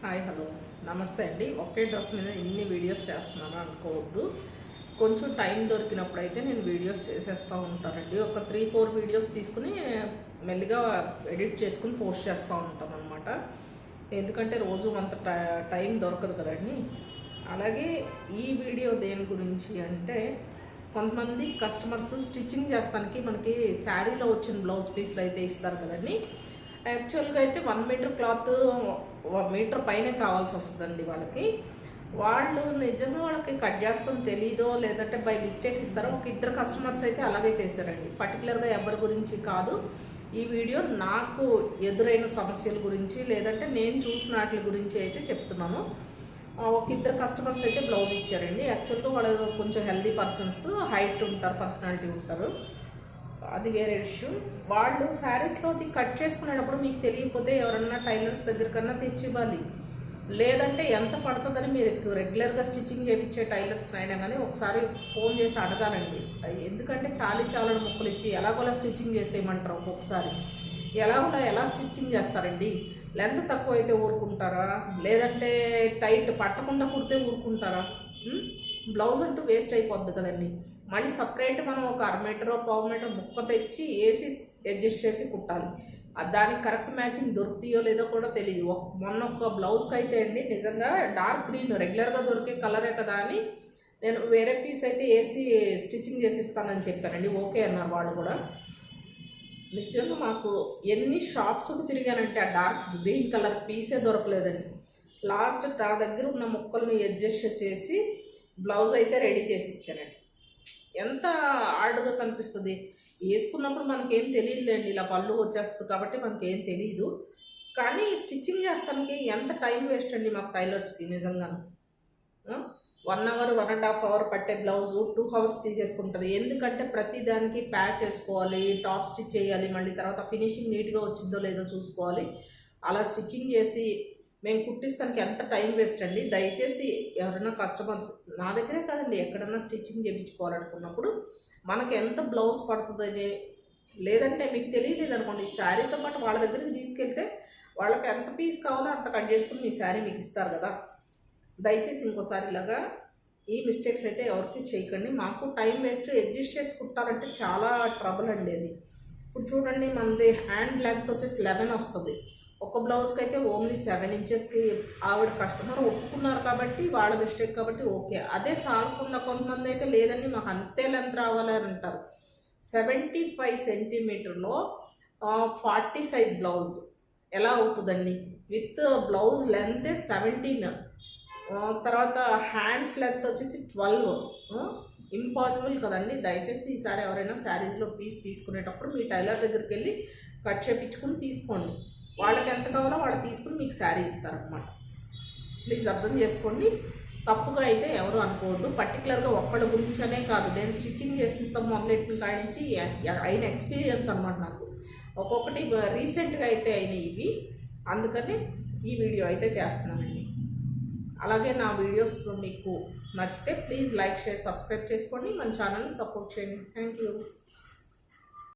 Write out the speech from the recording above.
Hi hello నమస్తే అండి. ఒకే dress మీద ఇన్ని వీడియోస్ చేస్తున్నాను అనుకోవద్దు. కొంచెం టైం దొరికినప్పుడు అయితే నేను వీడియోస్ చేసేస్తూ ఉంటానండి. ఒక 3-4 వీడియోస్ తీసుకుని మెల్లిగా ఎడిట్ చేసుకుని పోస్ట్ చేస్తూ ఉంటాను అనమాట. ఎందుకంటే రోజు అంత టైం దొరకదు కదండి. అలాగే ఈ వీడియో దేని గురించి అంటే, కొంతమంది కస్టమర్స్ స్టిచ్చింగ్ చేస్తానికి మనకి శారీలో వచ్చిన బ్లౌజ్ పీస్లు అయితే ఇస్తారు కదండి. యాక్చువల్గా అయితే 1 మీటర్ క్లాత్ 1 మీటర్ పైనే కావాల్సి వస్తుందండి వాళ్ళకి. వాళ్ళు నిజంగా వాళ్ళకి కట్ చేస్తాం తెలీదో లేదంటే బై మిస్టేక్ ఇస్తారో. ఒక 2 కస్టమర్స్ అయితే అలాగే చేశారండి. పర్టికులర్గా ఎవరి గురించి కాదు ఈ వీడియో, నాకు ఎదురైన సమస్యల గురించి లేదంటే నేను చూసిన వాటి గురించి అయితే చెప్తున్నాను. ఒక 2 కస్టమర్స్ అయితే బ్లౌజ్ ఇచ్చారండి. యాక్చువల్గా వాళ్ళు కొంచెం హెల్దీ పర్సన్స్, హైట్ ఉంటారు, పర్సనాలిటీ ఉంటారు, అది వేరే విషయం. వాళ్ళు శారీస్లో అది కట్ చేసుకునేటప్పుడు మీకు తెలియకపోతే ఎవరన్నా టైలర్స్ దగ్గర కన్నా తెచ్చి ఇవ్వాలి. లేదంటే ఎంత పడుతుందని మీరు రెగ్యులర్గా స్టిచ్చింగ్ చేయించే టైలర్స్ అయినా కానీ ఒకసారి ఫోన్ చేసి అడగాలండి. ఎందుకంటే చాలా ముక్కలు ఇచ్చి ఎలాగోలా స్టిచ్చింగ్ చేసేయమంటారు. ఒక్కొక్కసారి ఎలా స్టిచ్చింగ్ చేస్తారండి. లెంత్ తక్కువ అయితే ఊరుకుంటారా, లేదంటే టైట్ పట్టకుండా కుడితే ఊరుకుంటారా? బ్లౌజ్ అంటూ వేస్ట్ అయిపోద్ది కదండి. మళ్ళీ సపరేట్ మనం ఒక 1/2 మీటర్ 1/4 మీటర్ ముక్క తెచ్చి వేసి అడ్జస్ట్ చేసి కుట్టాలి. దానికి కరెక్ట్ మ్యాచింగ్ దొరుకుతాయో లేదో కూడా తెలియదు. మొన్న ఒక బ్లౌజ్కి అయితే అండి నిజంగా డార్క్ గ్రీన్ రెగ్యులర్గా దొరికే కలరే కదా అని నేను వేరే పీస్ అయితే వేసి స్టిచ్చింగ్ చేసి ఇస్తానని చెప్పానండి. ఓకే అన్నారు వాళ్ళు కూడా. నిజంగా మాకు ఎన్ని షాప్స్కి తిరిగానంటే ఆ డార్క్ గ్రీన్ కలర్ పీసే దొరకలేదండి. లాస్ట్ నా దగ్గర ఉన్న ముక్కల్ని అడ్జస్ట్ చేసి బ్లౌజ్ అయితే రెడీ చేసి ఇచ్చానండి. ఎంత హార్డ్గా కనిపిస్తుంది. వేసుకున్నప్పుడు మనకేం తెలియదులేండి, ఇలా పళ్ళు వచ్చేస్తుంది కాబట్టి మనకేం తెలియదు. కానీ స్టిచ్చింగ్ చేస్తానికి ఎంత టైం వేస్ట్ అండి మాకు టైలర్స్కి. నిజంగా 1 అవర్ 1.5 అవర్ పట్టే బ్లౌజు 2 అవర్స్ తీసేసుకుంటుంది. ఎందుకంటే ప్రతి దానికి ప్యాచ్ వేసుకోవాలి, టాప్ స్టిచ్ చేయాలి, మళ్ళీ తర్వాత ఫినిషింగ్ నీట్గా వచ్చిందో లేదో చూసుకోవాలి. అలా స్టిచ్చింగ్ చేసి మేము కుట్టిస్తానికి ఎంత టైం వేస్ట్ అండి. దయచేసి ఎవరైనా కస్టమర్స్ నా దగ్గరే కాదండి ఎక్కడన్నా స్టిచ్చింగ్ చేయించుకోవాలనుకున్నప్పుడు మనకి ఎంత బ్లౌజ్ పడుతుందని, లేదంటే మీకు తెలియలేదు అనుకోండి, శారీతో పాటు వాళ్ళ దగ్గరికి తీసుకెళ్తే వాళ్ళకి ఎంత పీస్ కావాలో అంత కట్ చేసుకుని మీ శారీ మీకు ఇస్తారు కదా. దయచేసి ఇంకోసారి ఇలాగా ఈ మిస్టేక్స్ అయితే ఎవరికి చేయకండి. మాకు టైం వేస్ట్, అడ్జస్ట్ చేసి కుట్టాలంటే చాలా ట్రబుల్ అండి అది. ఇప్పుడు చూడండి, మనది హ్యాండ్ లెంత్ వచ్చేసి 11 వస్తుంది. ఒక బ్లౌజ్కి అయితే ఓన్లీ 7 ఇంచెస్కి ఆవిడ కస్టమర్ ఒప్పుకున్నారు కాబట్టి వాళ్ళ మిస్టేక్ కాబట్టి ఓకే. అదే సాలకుండా కొంతమంది అయితే లేదండి మాకు అంతే లెంత్ రావాలని అంటారు. 75 సెంటీమీటర్లో 40 సైజ్ బ్లౌజ్ ఎలా అవుతుందండి? విత్ బ్లౌజ్ లెంత్ 17, తర్వాత హ్యాండ్స్ లెంత్ వచ్చేసి 12. ఇంపాసిబుల్ కదండి. దయచేసి ఈసారి ఎవరైనా శారీస్లో పీస్ తీసుకునేటప్పుడు మీ టైలర్ దగ్గరికి వెళ్ళి కట్ చేయించుకుని తీసుకోండి. వాళ్ళకి ఎంత కావాలో వాళ్ళు తీసుకుని మీకు శారీ ఇస్తారనమాట. ప్లీజ్ అర్థం చేసుకోండి. తప్పుగా అయితే ఎవరు అనుకోవద్దు. పర్టికులర్గా ఒక్కళ్ళ గురించి అనే కాదు, నేను స్టిచ్చింగ్ చేసిన మొదలెట్టిన కాడి నుంచి అయిన ఎక్స్పీరియన్స్ అనమాట నాకు. ఒక్కొక్కటి రీసెంట్గా అయితే అయినాయి ఇవి, అందుకని ఈ వీడియో అయితే చేస్తున్నానండి. అలాగే నా వీడియోస్ మీకు నచ్చితే ప్లీజ్ లైక్, షేర్, సబ్స్క్రైబ్ చేసుకోండి. మన ఛానల్ని సపోర్ట్ చేయండి. Thank you.